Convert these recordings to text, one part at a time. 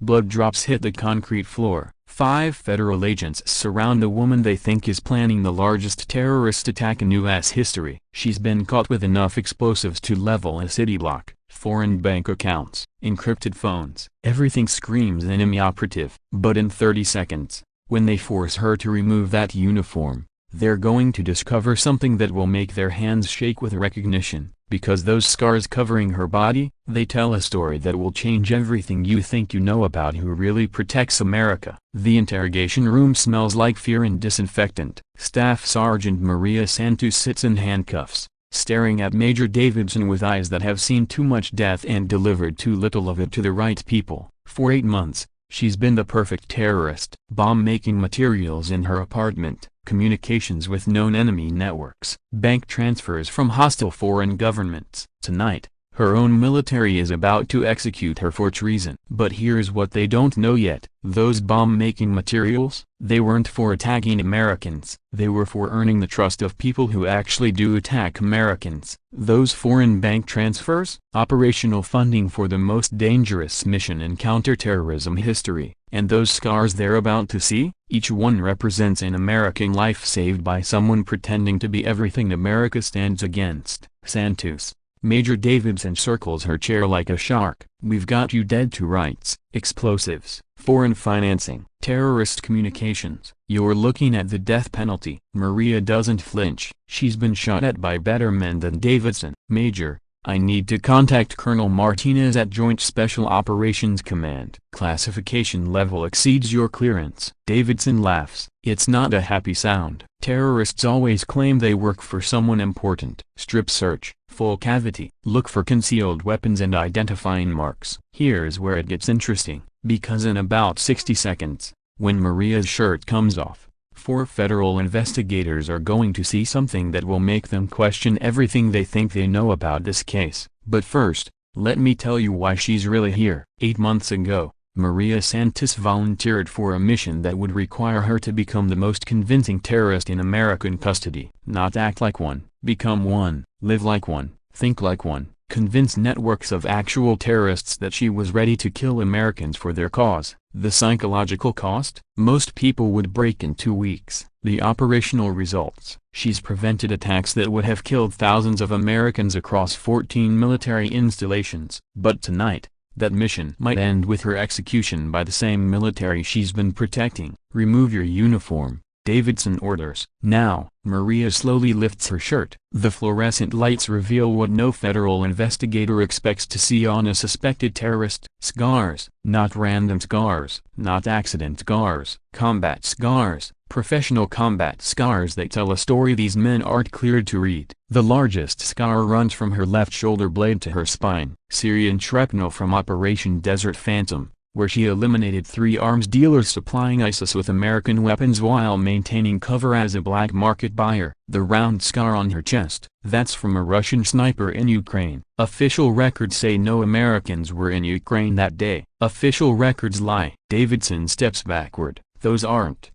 Blood drops hit the concrete floor. 5 federal agents surround a woman they think is planning the largest terrorist attack in U.S. history. She's been caught with enough explosives to level a city block. Foreign bank accounts, encrypted phones. Everything screams enemy operative. But in 30 seconds, when they force her to remove that uniform, they're going to discover something that will make their hands shake with recognition. Because those scars covering her body, they tell a story that will change everything you think you know about who really protects America. The interrogation room smells like fear and disinfectant. Staff Sergeant Maria Santos sits in handcuffs, staring at Major Davidson with eyes that have seen too much death and delivered too little of it to the right people. For 8 months, she's been the perfect terrorist. Bomb-making materials in her apartment, communications with known enemy networks, bank transfers from hostile foreign governments. Tonight, her own military is about to execute her for treason. But here's what they don't know yet. Those bomb-making materials, they weren't for attacking Americans. They were for earning the trust of people who actually do attack Americans. Those foreign bank transfers, operational funding for the most dangerous mission in counterterrorism history. And those scars they're about to see, each one represents an American life saved by someone pretending to be everything America stands against. Santos. Major Davidson circles her chair like a shark. We've got you dead to rights, explosives, foreign financing, terrorist communications. You're looking at the death penalty. Maria doesn't flinch. She's been shot at by better men than Davidson. Major, I need to contact Colonel Martinez at Joint Special Operations Command. Classification level exceeds your clearance. Davidson laughs. It's not a happy sound. Terrorists always claim they work for someone important. Strip search, full cavity. Look for concealed weapons and identifying marks. Here's where it gets interesting, because in about 60 seconds, when Maria's shirt comes off, 4 federal investigators are going to see something that will make them question everything they think they know about this case. But first, let me tell you why she's really here. 8 months ago, Maria Santos volunteered for a mission that would require her to become the most convincing terrorist in American custody. Not act like one, become one, live like one, think like one, convince networks of actual terrorists that she was ready to kill Americans for their cause. The psychological cost? Most people would break in 2 weeks. The operational results? She's prevented attacks that would have killed thousands of Americans across 14 military installations. But tonight, that mission might end with her execution by the same military she's been protecting. Remove your uniform, Davidson orders. Now, Maria slowly lifts her shirt. The fluorescent lights reveal what no federal investigator expects to see on a suspected terrorist. Scars. Not random scars, not accident scars, combat scars, professional combat scars that tell a story these men aren't cleared to read. The largest scar runs from her left shoulder blade to her spine. Syrian shrapnel from Operation Desert Phantom, where she eliminated 3 arms dealers supplying ISIS with American weapons while maintaining cover as a black market buyer. The round scar on her chest, that's from a Russian sniper in Ukraine. Official records say no Americans were in Ukraine that day. Official records lie. Davidson steps backward. Those aren't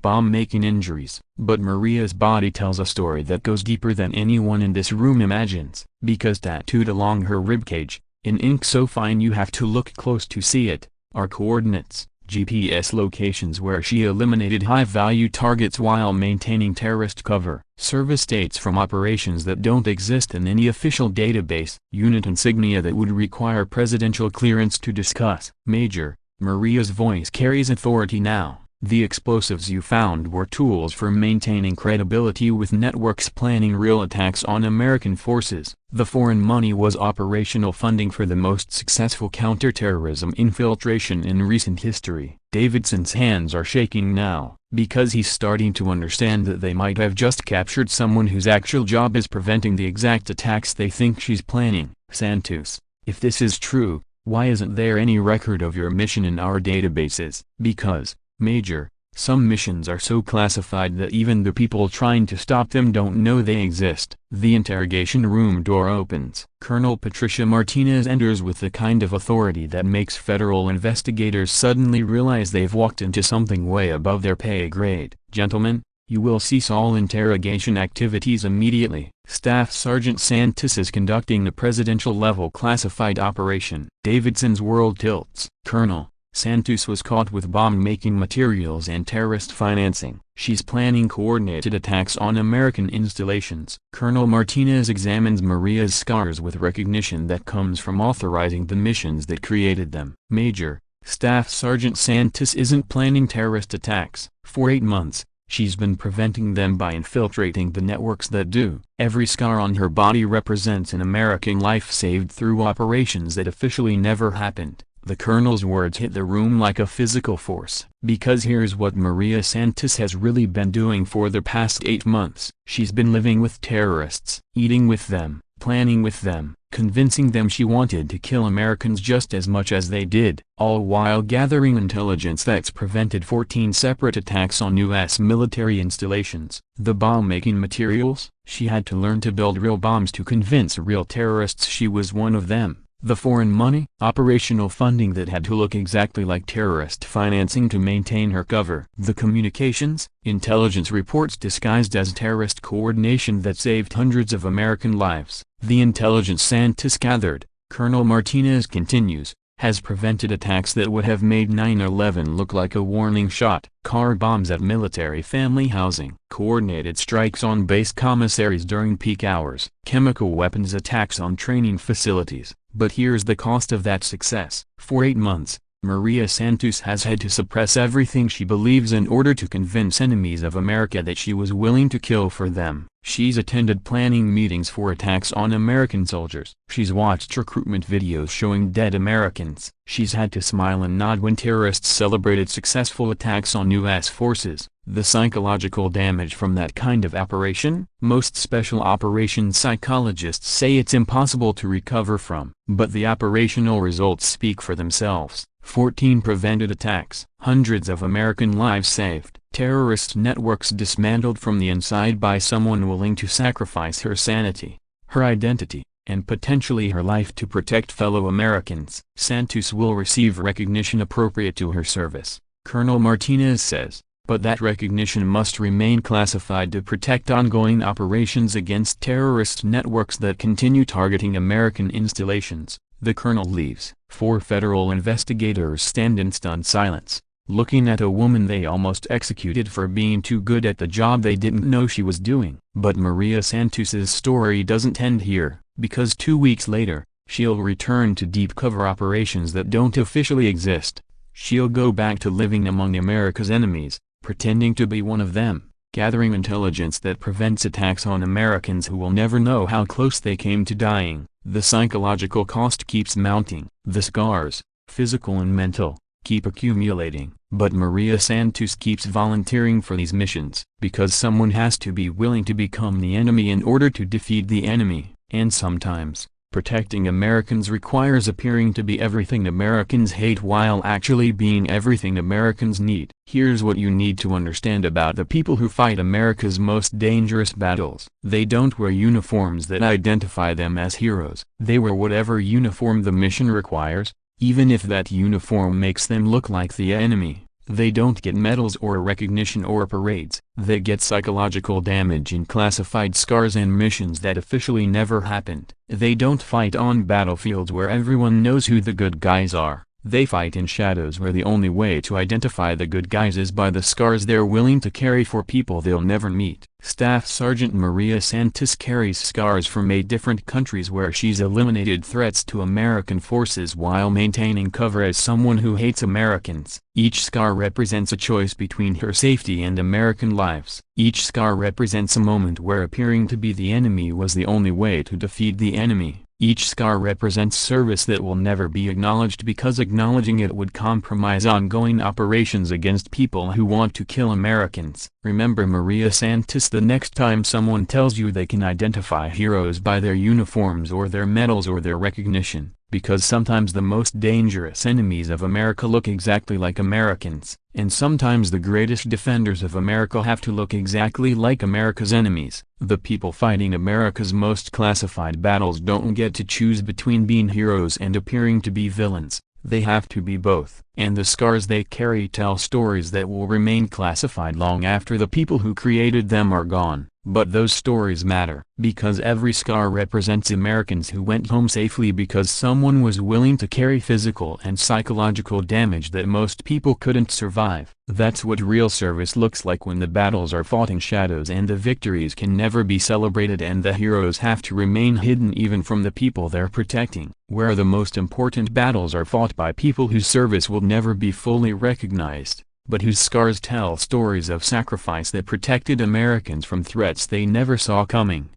bomb-making injuries. But Maria's body tells a story that goes deeper than anyone in this room imagines. Because tattooed along her ribcage, in ink so fine you have to look close to see it, are coordinates, GPS locations where she eliminated high-value targets while maintaining terrorist cover. Service dates from operations that don't exist in any official database. Unit insignia that would require presidential clearance to discuss. Major, Maria's voice carries authority now. The explosives you found were tools for maintaining credibility with networks planning real attacks on American forces. The foreign money was operational funding for the most successful counterterrorism infiltration in recent history. Davidson's hands are shaking now, because he's starting to understand that they might have just captured someone whose actual job is preventing the exact attacks they think she's planning. Santos, if this is true, why isn't there any record of your mission in our databases? Because, Major, some missions are so classified that even the people trying to stop them don't know they exist. The interrogation room door opens. Colonel Patricia Martinez enters with the kind of authority that makes federal investigators suddenly realize they've walked into something way above their pay grade. Gentlemen, You will cease all interrogation activities immediately. Staff Sergeant Santos is conducting the presidential-level classified operation. Davidson's world tilts. Colonel Santos was caught with bomb-making materials and terrorist financing. She's planning coordinated attacks on American installations. Colonel Martinez examines Maria's scars with recognition that comes from authorizing the missions that created them. Major Staff Sergeant Santos isn't planning terrorist attacks. For 8 months, she's been preventing them by infiltrating the networks that do. Every scar on her body represents an American life saved through operations that officially never happened. The colonel's words hit the room like a physical force. Because here's what Maria Santos has really been doing for the past 8 months. She's been living with terrorists, eating with them, planning with them, convincing them she wanted to kill Americans just as much as they did, all while gathering intelligence that's prevented 14 separate attacks on U.S. military installations. The bomb-making materials? She had to learn to build real bombs to convince real terrorists she was one of them. The foreign money? Operational funding that had to look exactly like terrorist financing to maintain her cover. The communications? Intelligence reports disguised as terrorist coordination that saved hundreds of American lives. The intelligence Santos gathered, Colonel Martinez continues, has prevented attacks that would have made 9/11 look like a warning shot. Car bombs at military family housing. Coordinated strikes on base commissaries during peak hours. Chemical weapons attacks on training facilities. But here's the cost of that success. For 8 months, Maria Santos has had to suppress everything she believes in order to convince enemies of America that she was willing to kill for them. She's attended planning meetings for attacks on American soldiers. She's watched recruitment videos showing dead Americans. She's had to smile and nod when terrorists celebrated successful attacks on U.S. forces. The psychological damage from that kind of operation? Most special operations psychologists say it's impossible to recover from. But the operational results speak for themselves. 14 prevented attacks. Hundreds of American lives saved. Terrorist networks dismantled from the inside by someone willing to sacrifice her sanity, her identity, and potentially her life to protect fellow Americans. Santos will receive recognition appropriate to her service, Colonel Martinez says, but that recognition must remain classified to protect ongoing operations against terrorist networks that continue targeting American installations. The colonel leaves. 4 federal investigators stand in stunned silence, looking at a woman they almost executed for being too good at the job they didn't know she was doing. But Maria Santos's story doesn't end here, because 2 weeks later, she'll return to deep cover operations that don't officially exist. She'll go back to living among America's enemies, pretending to be one of them, gathering intelligence that prevents attacks on Americans who will never know how close they came to dying. The psychological cost keeps mounting. The scars, physical and mental, keep accumulating. But Maria Santos keeps volunteering for these missions, because someone has to be willing to become the enemy in order to defeat the enemy. And sometimes, protecting Americans requires appearing to be everything Americans hate while actually being everything Americans need. Here's what you need to understand about the people who fight America's most dangerous battles. They don't wear uniforms that identify them as heroes. They wear whatever uniform the mission requires, even if that uniform makes them look like the enemy. They don't get medals or recognition or parades. They get psychological damage in classified scars and missions that officially never happened. They don't fight on battlefields where everyone knows who the good guys are. They fight in shadows where the only way to identify the good guys is by the scars they're willing to carry for people they'll never meet. Staff Sergeant Maria Santos carries scars from 8 different countries where she's eliminated threats to American forces while maintaining cover as someone who hates Americans. Each scar represents a choice between her safety and American lives. Each scar represents a moment where appearing to be the enemy was the only way to defeat the enemy. Each scar represents service that will never be acknowledged because acknowledging it would compromise ongoing operations against people who want to kill Americans. Remember Maria Santos the next time someone tells you they can identify heroes by their uniforms or their medals or their recognition, because sometimes the most dangerous enemies of America look exactly like Americans, and sometimes the greatest defenders of America have to look exactly like America's enemies. The people fighting America's most classified battles don't get to choose between being heroes and appearing to be villains. They have to be both. And the scars they carry tell stories that will remain classified long after the people who created them are gone. But those stories matter, because every scar represents Americans who went home safely because someone was willing to carry physical and psychological damage that most people couldn't survive. That's what real service looks like when the battles are fought in shadows and the victories can never be celebrated and the heroes have to remain hidden even from the people they're protecting. Where the most important battles are fought by people whose service will never be fully recognized, but whose scars tell stories of sacrifice that protected Americans from threats they never saw coming.